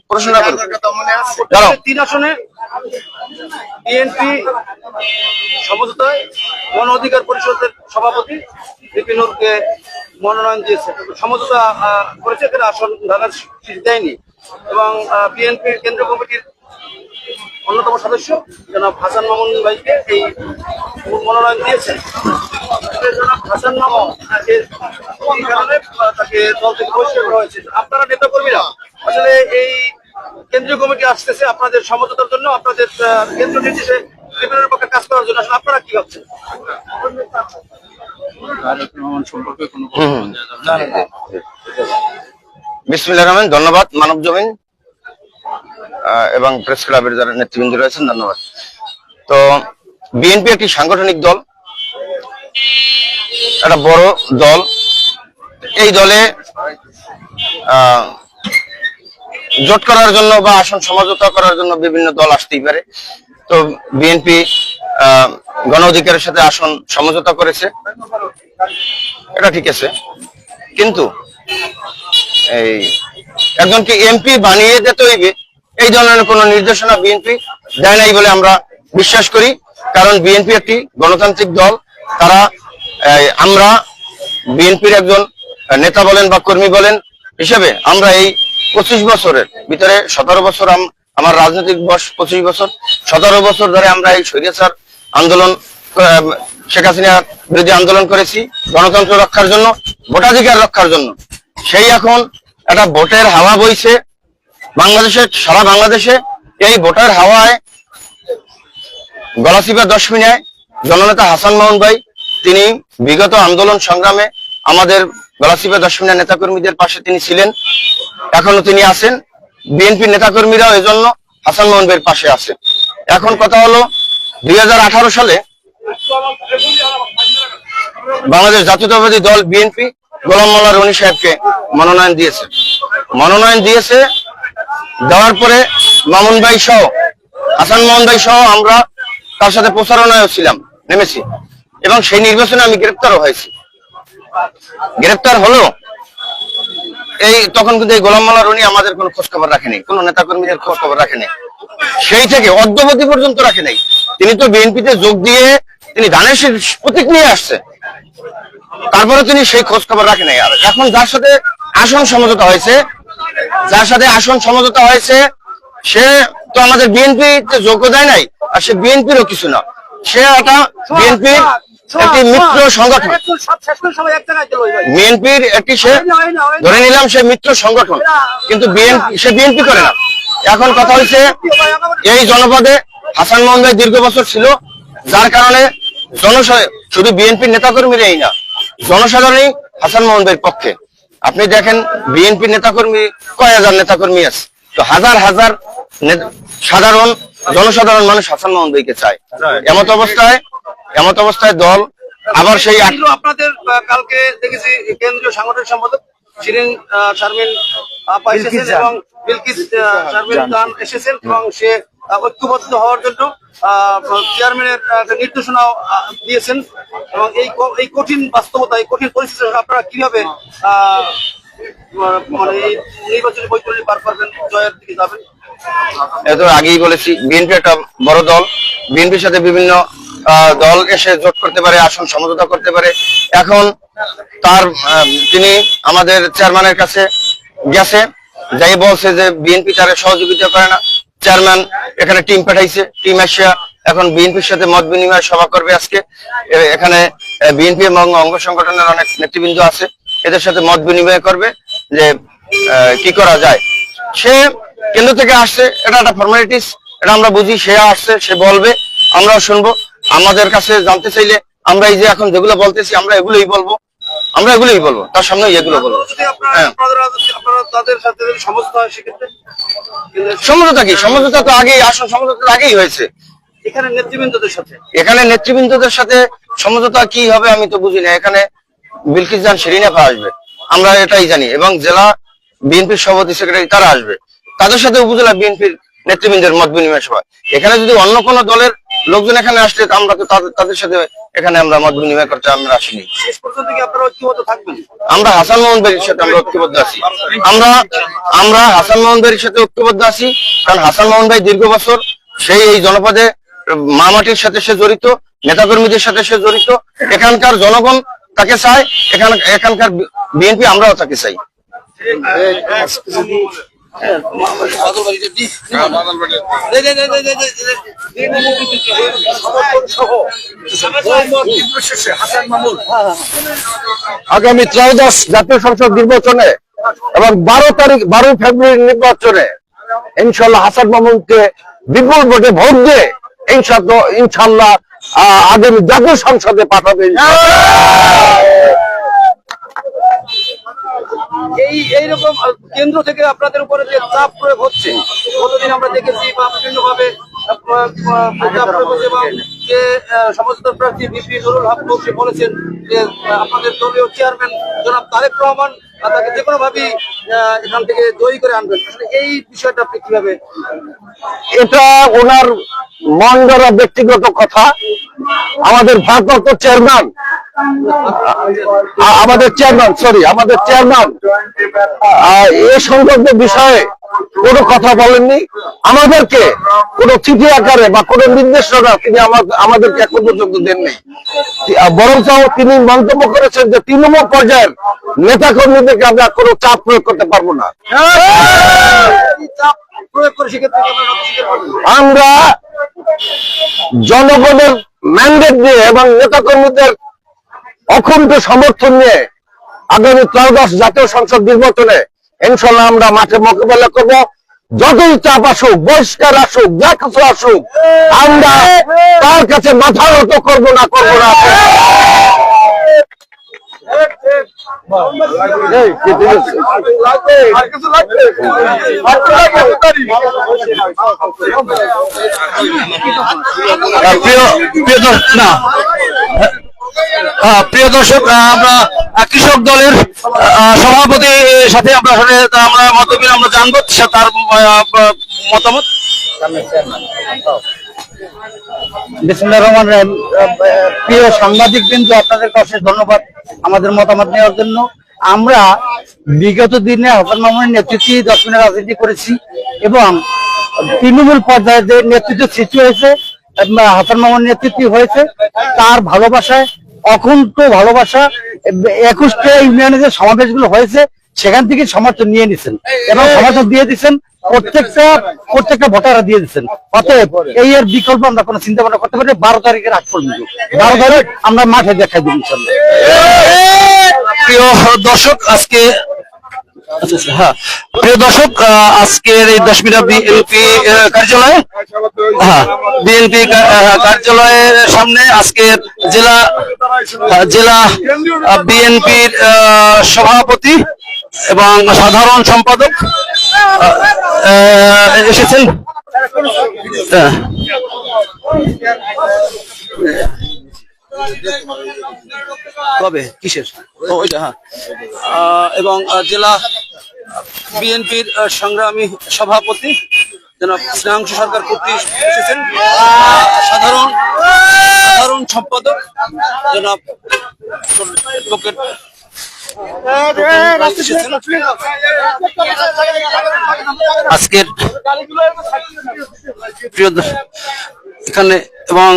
প্রশ্ন করুন। তিন আসনে বিএনপি সমঝোতায় গণ অধিকার পরিষদের সভাপতি বিপিন নুরকে মনোনয়ন দিয়েছে, সমঝোতা করেছে, এখানে আসন ঢাকার সিট দেয়নি। এবং বিএনপির কেন্দ্রীয় কমিটির অন্যতম সদস্য জনাব হাসান মামুন ভাইকে এই মনোনয়ন দিয়েছেন। জনাব হাসান মামুন এই কারণে তাকে দল থেকে বহিষ্কার করা হয়েছে। আপনারা নেতা কর্মীরা আসলে এই কেন্দ্রীয় কমিটি আসতেছে আপনাদের সমঝোতার জন্য, আপনাদের কেন্দ্রীয় নির্দেশে বিপিনের পক্ষে কাজ করার জন্য, আসলে আপনারা কি ভাবছেন? বিসমিল্লাহির রহমানির রহিম। ধন্যবাদ মানব জমিন এবং প্রেস ক্লাবের যারা নেতৃবৃন্দ রয়েছেন, ধন্যবাদ। তো বিএনপি একটি সাংগঠনিক দল, একটা বড় দল। এই দলে জোট করার জন্য বা আসন সমঝোতা করার জন্য বিভিন্ন দল আসতেই পারে। তো বিএনপি গণ অধিকারের সাথে আসন সমঝোতা করেছে, এটা ঠিক আছে। কিন্তু এই একজনকে এমপি বানিয়ে দিতে হইবে এই ধরনের কোন নির্দেশনা বিএনপি দেয় নাই বলে আমরা বিশ্বাস করি। কারণ বিএনপি একটি গণতান্ত্রিক দল। তারা আমরা বিএনপির একজন নেতা বলেন বা কর্মী বলেন হিসেবে আমরা এই 25 বছরের ভিতরে 17 বছর আমার রাজনৈতিক বয়স 25 বছর, 17 বছর ধরে আমরা এই স্বৈরাচার আন্দোলন, শেখ হাসিনা বিরোধী আন্দোলন করেছি গণতন্ত্র রক্ষার জন্য, ভোটাধিকার রক্ষার জন্য। সেই এখন একটা ভোটের হাওয়া বইছে বাংলাদেশে, সারা বাংলাদেশে। এই ভোটের হাওয়ায় গলাচিপা দশমিনায় জননেতা হাসান মামুন ভাই, তিনি বিগত আন্দোলন সংগ্রামে আমাদের গলাচিপা দশমিনা নেতাকর্মীদের পাশে তিনি ছিলেন, এখনো তিনি আছেন। বিএনপি নেতাকর্মীরাও এজন্য হাসান মামুন ভাইয়ের পাশে আছে। এখন কথা হলো 2018 সালে বাংলাদেশ জাতীয়তাবাদী দল বিএনপি গোলাম মোল্লা রনি সাহেবকে মনোনয়ন দিয়েছে। দেওয়ার পরে মামুন ভাই সহ, হাসান মামুন ভাই সহ আমরা তার সাথে প্রচারণায় ছিলাম, নেমেছি। এবং সেই নির্বাচনে আমি গ্রেপ্তারও হয়েছি। গ্রেপ্তার হলো এই তখন কিন্তু এই গোলাম মোল্লা রনি আমাদের কোনো খোঁজ খবর রাখেনি, কোনো নেতাকর্মীদের খোঁজ খবর রাখেনি, সেই থেকে অদ্যবধি পর্যন্ত রাখে নাই। তিনি তো বিএনপিতে যোগ দিয়ে তিনি ধানের প্রতীক নিয়ে আসছে, তারপরে তিনি সেই খোঁজ খবর রাখে নাই। আর এখন যার সাথে আসন সমঝোতা হয়েছে সে তো আমাদের বিএনপিতে যোগ্য দেয় নাই, আর সে বিএনপিরও কিছু না, সে একটা বিএনপির একটি মিত্র সংগঠন, বিএনপির একটি, সে ধরে নিলাম সে মিত্র সংগঠন, কিন্তু সে বিএনপি করে না। এখন কথা হয়েছে এই জনপদে হাসান মামুন ভাই দীর্ঘ বছর ছিল, যার কারণে শুধু বিএনপির নেতাকর্মীরাই না, জনসাধারণই হাসান মামুন ভাইয়ের পক্ষে। আপনি দেখেন বিএনপির নেতাকর্মী কয় হাজার নেতাকর্মী আছে, তো হাজার হাজার জনসাধারণ মানুষ হাসান মামুন ভাইকে চায়। এমত অবস্থায় দল আবার সেই আপনাদের কালকে দেখেছি কেন্দ্রীয় সাংগঠনিক সম্পাদক শিরিন শারমিন আপা এসেছেন এবং বিলকিস শারমিন খান এসেছেন, এবং সে ঐক্যবদ্ধ হওয়ার জন্য চেয়ারম্যানের নির্দেশনাও দিয়েছেন। এবং এই কঠিন বাস্তবতা, এই কঠিন পরিস্থিতি আপনারা কিভাবে মানে এই নির্বাচনী বৈতরণী পার করবেন, জয়ের দিকে যাবেন? এত আগেই বলেছি, বিএনপি একটা বড় দল, বিএনপির সাথে বিভিন্ন দল এসে জোট করতে পারে, আসন সমঝোতা করতে পারে। এখন তিনি আমাদের চেয়ারম্যানের কাছে গেছে, যাই বলছে যে বিএনপি তারা সহযোগিতা করে না। চেয়ারম্যান এখানে টিম পাঠাইছে, টিম আসিয়া এখন বিএনপির সাথে মত বিনিময় সভা করবে আজকে। এখানে বিএনপি এবং অঙ্গ সংগঠনের অনেক নেতৃবৃন্দ আছে, এদের সাথে মত বিনিময় করবে যে কি করা যায়। সে কেন্দ্র থেকে আসছে, এটা একটা ফর্মালিটিস, এটা আমরা বুঝি। সে আসছে, সে বলবে, আমরাও শুনবো। আমাদের কাছে জানতে চাইলে আমরা এই যে এখন যেগুলো বলতেছি আমরা এগুলোই বলবো, তার সামনে এগুলো বলবো। সমঝোতা তো আগেই, আসন সমঝোতা আগেই হয়েছে। এখানে নেতৃবৃন্দদের সাথে সমঝোতা কি হবে আমি তো বুঝি না। এখানে বিলকিস জান শিরিন আপা আসবে, আমরা এটাই জানি, এবং জেলা বিএনপির সভাপতি সেক্রেটারি তারা আসবে, তাদের সাথে উপজেলা বিএনপির নেতৃবৃন্দের মত বিনিময় সভা। এখানে যদি অন্য কোনো দলের লোকজন এখানে আসলে তো আমরা তো তাদের সাথে এখানে আমরা মত বিনিময় করতে আমরা আসিনি। শেষ পর্যন্ত কি আপনারা ঐক্যবদ্ধ থাকবেন? আমরা হাসান মোহনবাড়ির সাথে আমরা ঐক্যবদ্ধ আছি। আমরা হাসান মোহনবাড়ির সাথে ঐক্যবদ্ধ আছি, কারণ হাসান মোহন ভাই দীর্ঘ বছর সেই এই জনপদে মা মাটির সাথে সে জড়িত, নেতাকর্মীদের সাথে সে জড়িত। এখানকার জনগণ তাকে চায়, এখানকার বিএনপি আমরাও তাকে চাই। আগামী 13 জাতীয় সংসদ নির্বাচনে এবং 12 ফেব্রুয়ারি নির্বাচনে ইনশাল্লাহ হাসান মামুনকে বিপুল ভোটে ভোট দিয়ে ইনশাল্লাহ আগামী জাতীয় সংসদে পাঠাবে। এইরকম কেন্দ্র থেকে আপনাদের উপরে যে চাপ প্রয়োগ হচ্ছে, কতদিন আমরা দেখেছি বা বিভিন্ন ভাবে চাপ প্রয়োগ হচ্ছে, এবং যে সমঝোতার প্রার্থী বিপি নুরুল হক বক্সী বলেছেন যে আপনাদের দলীয় চেয়ারম্যান জনাব তারেক রহমান তাকে যে কোনো ভাবেই এখান থেকে জয়ী করে আনবেন। এই বিষয়টা আপনি কিভাবে? এটা ওনার মন গড়া ব্যক্তিগত কথা। আমাদের ভারপ্রাপ্ত চেয়ারম্যান এ সংক্রান্ত বিষয়ে কোনো কথা বলেননি, আমাদেরকে কোনো চিঠি আকারে বা কোনো নির্দেশনা তিনি আমাদেরকে এখন পর্যন্ত দেননি। বরঞ্চ তিনি মন্তব্য করেছেন যে তৃণমূল পর্যায়ের নেতা কর্মীদেরকে আমরা কোনো চাপ প্রয়োগ করতে পারবো না। আমরা জনগণের ম্যান্ডেট দিয়ে এবং নেতা কর্মীদের অখণ্ড সমর্থন নিয়ে আগামী 13 জাতীয় সংসদ নির্বাচনে ইনশাল্লাহ আমরা মাঠে মোকাবেলা করবো। যতই চাপ আসুক, বহিষ্কার আসুক, যা কিছু আসুক, আমরা তার কাছে মাথা নত করবো না। প্রিয় দর্শক, আমরা কৃষক দলের সভাপতির সাথে আমরা মতবিনিময় আমরা জানবো তার মতামত। বিসমিল্লাহির রহমানির রহিম। প্রিয় সাংবাদিক বিন্দু, আপনাদের কাছে ধন্যবাদ আমাদের মতামত নেওয়ার জন্য। আমরা বিগত দিনে হাসান মামুনের নেতৃত্বে 10 মিনিট রাজনীতি করেছি এবং তৃণমূল পর্যায়ে যে নেতৃত্ব সৃষ্টি হয়েছে, হাসান মামুনের নেতৃত্বে হয়েছে, তার ভালোবাসায় অকুণ্ঠ ভালোবাসা 21টা ইউনিয়নে যে সমাবেশগুলো হয়েছে সেখান থেকে সমর্থন নিয়ে নিচ্ছেন এবং সমর্থন দিয়ে দিচ্ছেন, প্রত্যেকটা ভোটাররা দিয়ে দিচ্ছেন। অতএব এই এর বিকল্প আমরা কোনো চিন্তা ভাবনা করতে পারি। 12 তারিখের আগ পর্যন্ত 12 তারিখ আমরা মাঠে দেখাই দিব ইনশাল্লাহ। প্রিয় দর্শক, আজকের এই 10 মিনিট বিএনপি কার্যালয়ের সামনে আজকের জেলা বিএনপির সভাপতি এবং সাধারণ সম্পাদক এসেছেন। কবে কিসের ওইটা? হ্যাঁ, এবং জেলা বিএনপির সংগ্রামী সভাপতি জনাব স্নেহাংশু সরকার কর্তৃক এসেছেন। সাধারণ সম্পাদক জনাব অ্যাডভোকেট আজকের প্রিয় এখানে এবং